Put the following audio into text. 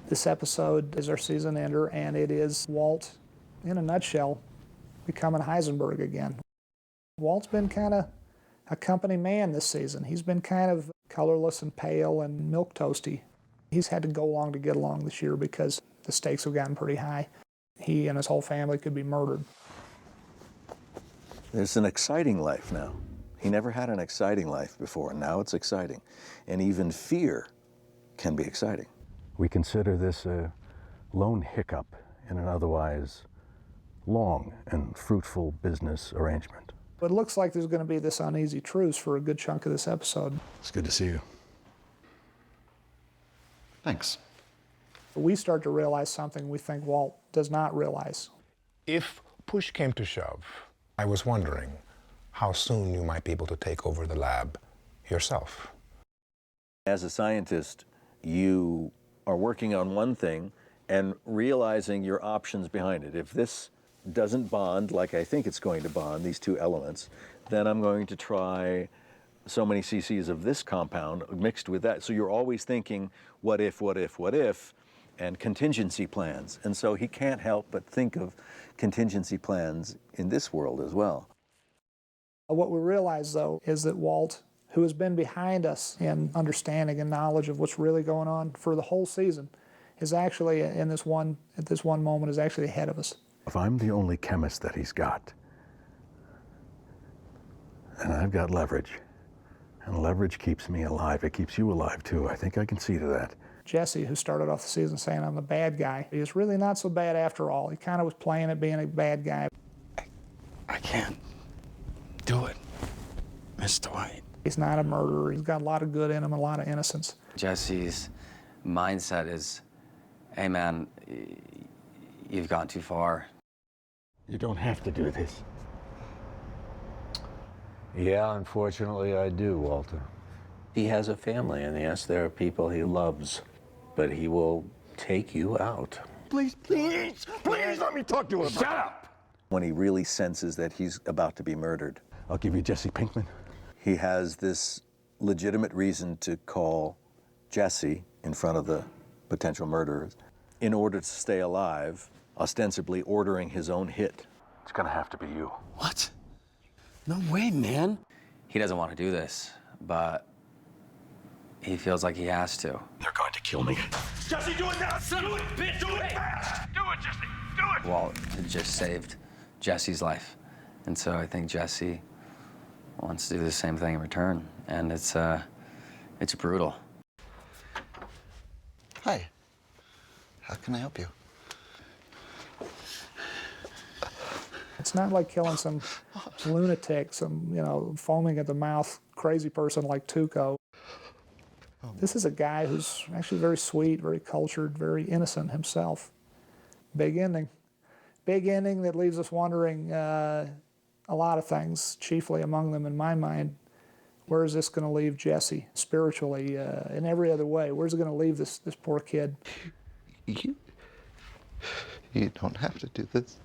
This episode is our season ender, and it is Walt, in a nutshell, becoming Heisenberg again. Walt's been kind of a company man this season. He's been kind of colorless and pale and milquetoasty. He's had to go along to get along this year because the stakes have gotten pretty high. He and his whole family could be murdered. There's an exciting life now. He never had an exciting life before, and now it's exciting. And even fear can be exciting. We consider this a lone hiccup in an otherwise long and fruitful business arrangement. But it looks like there's going to be this uneasy truce for a good chunk of this episode. It's good to see you. Thanks. We start to realize something we think Walt does not realize. If push came to shove, I was wondering how soon you might be able to take over the lab yourself. As a scientist, you are working on one thing and realizing your options behind it. If this doesn't bond like I think it's going to bond, these two elements, then I'm going to try so many cc's of this compound mixed with that. So you're always thinking, what if, and contingency plans. And so he can't help but think of contingency plans in this world as well. What we realize, though, is that Walt, who has been behind us in understanding and knowledge of what's really going on for the whole season, is actually, at this one moment, is actually ahead of us. If I'm the only chemist that he's got, and I've got leverage, and leverage keeps me alive, it keeps you alive too. I think I can see to that. Jesse, who started off the season saying I'm the bad guy, he is really not so bad after all. He kind of was playing at being a bad guy. I can't do it, Mr. White. He's not a murderer. He's got a lot of good in him, a lot of innocence. Jesse's mindset is, hey man, you've gone too far. You don't have to do this. Yeah, unfortunately I do, Walter. He has a family, and yes, there are people he loves, but he will take you out. Please let me talk to him. Shut up! When he really senses that he's about to be murdered, I'll give you Jesse Pinkman. he has this legitimate reason to call Jesse in front of the potential murderers in order to stay alive, ostensibly ordering his own hit. It's gonna have to be you. What? No way, man. He doesn't want to do this, but he feels like he has to. They're going to kill me. Jesse, do it now! Do it, bitch! Do it fast! Do it, Jesse! Do it! Walt had just saved Jesse's life. And so I think Jesse wants to do the same thing in return. And it's brutal. Hi. How can I help you? It's not like killing some lunatic, some, foaming at the mouth crazy person like Tuco. This is a guy who's actually very sweet, very cultured, very innocent himself. Big ending. Big ending that leaves us wondering a lot of things, chiefly among them, in my mind, where is this going to leave Jesse spiritually, in every other way? Where's it going to leave this poor kid? You don't have to do this.